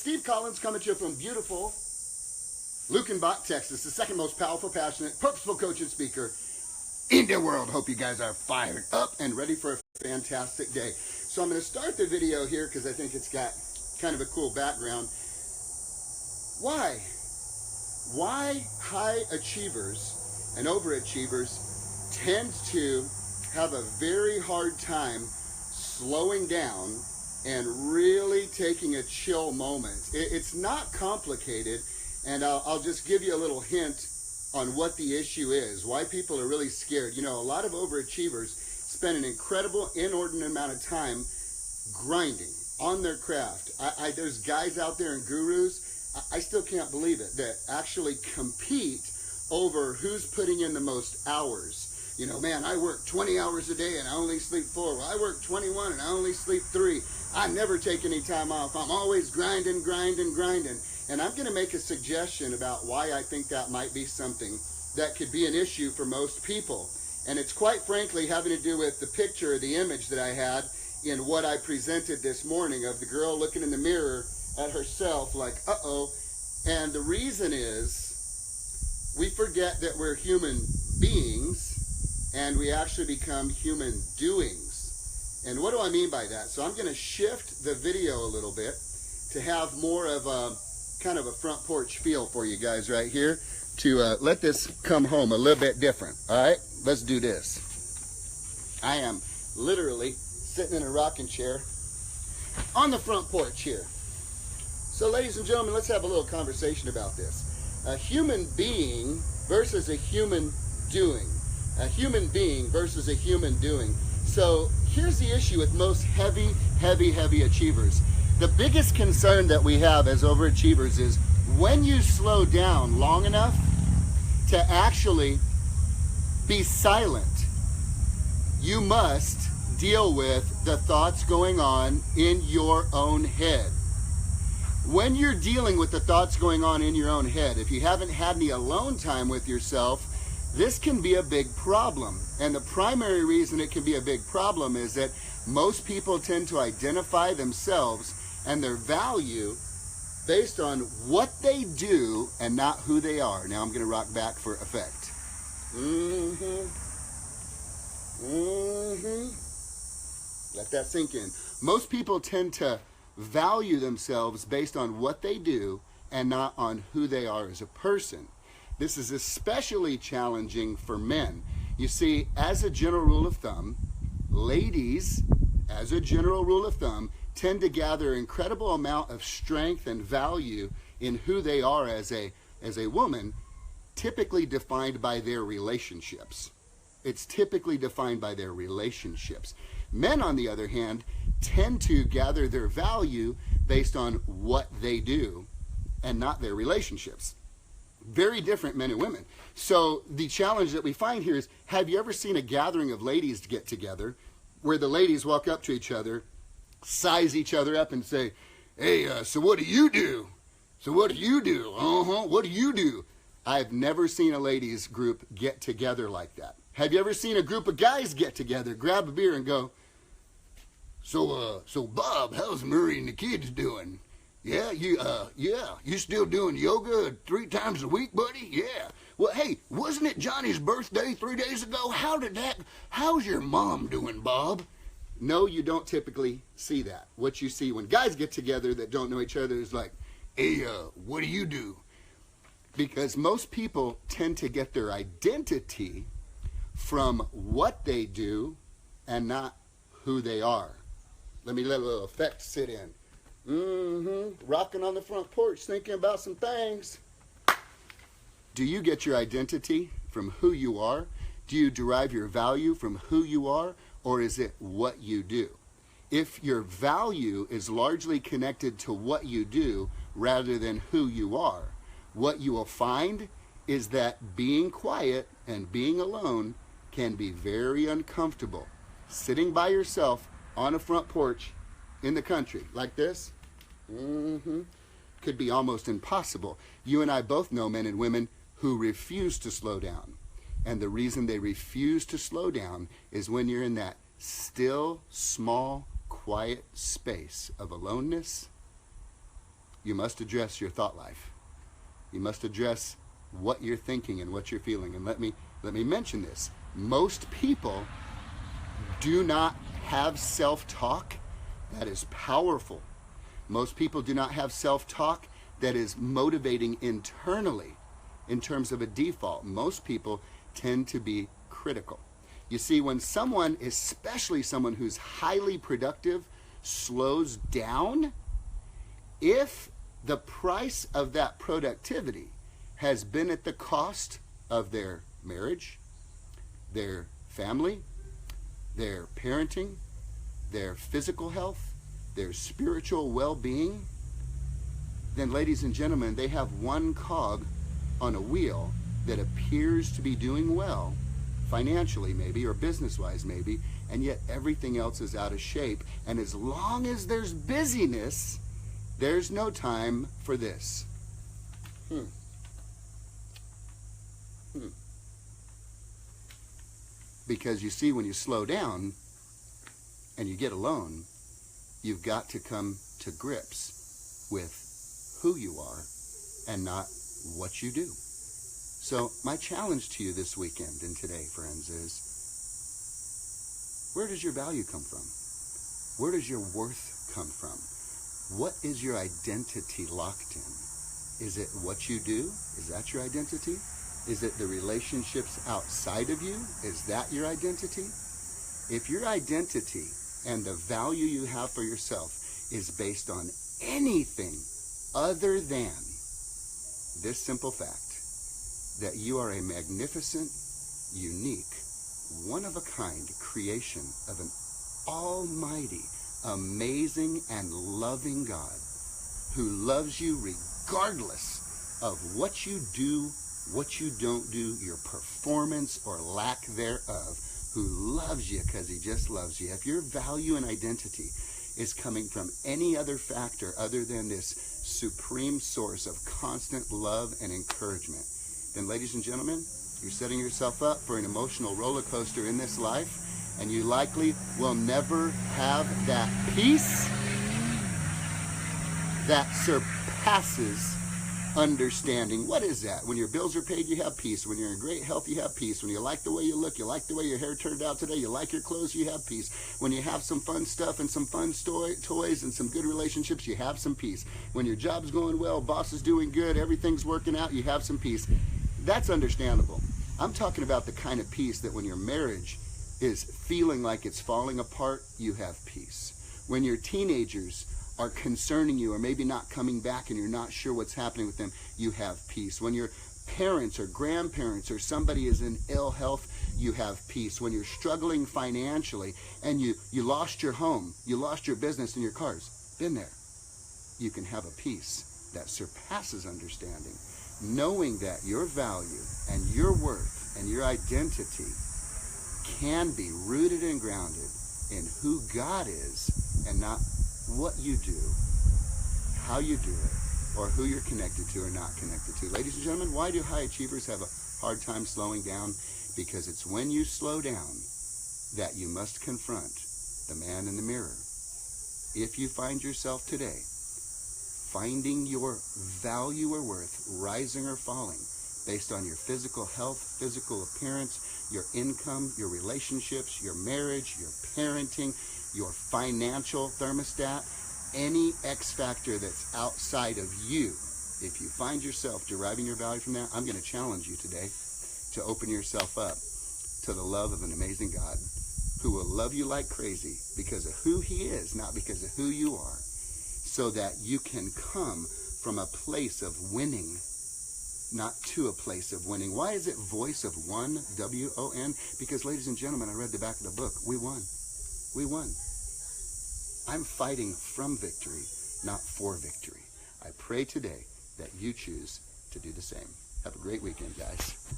Steve Collins coming to you from beautiful Lukenbach, Texas, the second most powerful, passionate, purposeful coach and speaker in the world. Hope you guys are fired up and ready for a fantastic day. So I'm going to start the video here because I think it's got kind of a cool background. Why high achievers and overachievers tend to have a very hard time slowing down and really taking a chill moment. It's not complicated, and I'll just give you a little hint on what the issue is, why people are really scared. You know, a lot of overachievers spend an incredible, inordinate amount of time grinding on their craft. There's guys out there and gurus, I still can't believe it, that actually compete over who's putting in the most hours. You know, man, I work 20 hours a day and I only sleep 4. Well, I work 21 and I only sleep 3. I never take any time off. I'm always grinding. And I'm going to make a suggestion about why I think that might be something that could be an issue for most people. And it's quite frankly having to do with the picture, the image that I had in what I presented this morning of the girl looking in the mirror at herself like, uh-oh. And the reason is we forget that we're human beings and we actually become human doings. And what do I mean by that? So I'm going to shift the video a little bit to have more of a kind of a front porch feel for you guys right here to let this come home a little bit different. All right, let's do this. I am literally sitting in a rocking chair on the front porch here. So ladies and gentlemen, let's have a little conversation about this. A human being versus a human doing. A human being versus a human doing. So here's the issue with most heavy achievers. The biggest concern that we have as overachievers is when you slow down long enough to actually be silent, you must deal with the thoughts going on in your own head. When you're dealing with the thoughts going on in your own head, if you haven't had any alone time with yourself, this can be a big problem. And the primary reason it can be a big problem is that most people tend to identify themselves and their value based on what they do and not who they are. Now I'm going to rock back for effect. Let that sink in. Most people tend to value themselves based on what they do and not on who they are as a person. This is especially challenging for men. You see, as a general rule of thumb, ladies, as a general rule of thumb, tend to gather an incredible amount of strength and value in who they are as a woman, typically defined by their relationships. It's typically defined by their relationships. Men, on the other hand, tend to gather their value based on what they do and not their relationships. Very different men and women. So the challenge that we find here is, have you ever seen a gathering of ladies get together where the ladies walk up to each other, size each other up and say, hey, so what do you do? So what do you do? What do you do? I've never seen a ladies group get together like that. Have you ever seen a group of guys get together, grab a beer and go, so Bob, how's Murray and the kids doing? Yeah, you still doing yoga 3 times a week, buddy? Yeah. Well, hey, wasn't it Johnny's birthday 3 days ago? How's your mom doing, Bob? No, you don't typically see that. What you see when guys get together that don't know each other is like, hey, what do you do? Because most people tend to get their identity from what they do and not who they are. Let me let a little effect sit in. Rocking on the front porch, thinking about some things. Do you get your identity from who you are? Do you derive your value from who you are, or is it what you do? If your value is largely connected to what you do rather than who you are, what you will find is that being quiet and being alone can be very uncomfortable. Sitting by yourself on a front porch in the country like this, could be almost impossible. You and I both know men and women who refuse to slow down. And the reason they refuse to slow down is when you're in that still, small, quiet space of aloneness, you must address your thought life. You must address what you're thinking and what you're feeling. And let me mention this. Most people do not have self-talk that is powerful. Most people do not have self-talk that is motivating internally in terms of a default. Most people tend to be critical. You see, when someone, especially someone who's highly productive, slows down, if the price of that productivity has been at the cost of their marriage, their family, their parenting, their physical health, their spiritual well-being, then, ladies and gentlemen, they have one cog on a wheel that appears to be doing well, financially maybe, or business-wise maybe, and yet everything else is out of shape. And as long as there's busyness, there's no time for this. Because you see, when you slow down and you get alone, you've got to come to grips with who you are and not what you do. So my challenge to you this weekend and today, friends, is where does your value come from? Where does your worth come from? What is your identity locked in? Is it what you do? Is that your identity? Is it the relationships outside of you? Is that your identity? If your identity and the value you have for yourself is based on anything other than this simple fact, that you are a magnificent, unique, one-of-a-kind creation of an almighty, amazing, and loving God who loves you regardless of what you do, what you don't do, your performance or lack thereof, who loves you because he just loves you. If your value and identity is coming from any other factor other than this supreme source of constant love and encouragement, then, ladies and gentlemen, you're setting yourself up for an emotional roller coaster in this life, and you likely will never have that peace that surpasses understanding. What is that? When your bills are paid, you have peace. When you're in great health, you have peace. When you like the way you look, you like the way your hair turned out today, you like your clothes, you have peace. When you have some fun stuff and some fun toys and some good relationships, you have some peace. When your job's going well, boss is doing good, everything's working out, you have some peace. That's understandable. I'm talking about the kind of peace that when your marriage is feeling like it's falling apart, you have peace. When your teenagers are concerning you or maybe not coming back and you're not sure what's happening with them, you have peace. When your parents or grandparents or somebody is in ill health, you have peace. When you're struggling financially and you lost your home, you lost your business and your cars, been there, you can have a peace that surpasses understanding, knowing that your value and your worth and your identity can be rooted and grounded in who God is and not what you do, how you do it, or who you're connected to or not connected to. Ladies and gentlemen, why do high achievers have a hard time slowing down? Because it's when you slow down that you must confront the man in the mirror. If you find yourself today finding your value or worth rising or falling based on your physical health, physical appearance, your income, your relationships, your marriage, your parenting, your financial thermostat, any X factor that's outside of you, if you find yourself deriving your value from that, I'm going to challenge you today to open yourself up to the love of an amazing God who will love you like crazy because of who he is, not because of who you are, so that you can come from a place of winning, not to a place of winning. Why is it voice of one, W-O-N? Because, ladies and gentlemen, I read the back of the book. We won. We won. I'm fighting from victory, not for victory. I pray today that you choose to do the same. Have a great weekend, guys.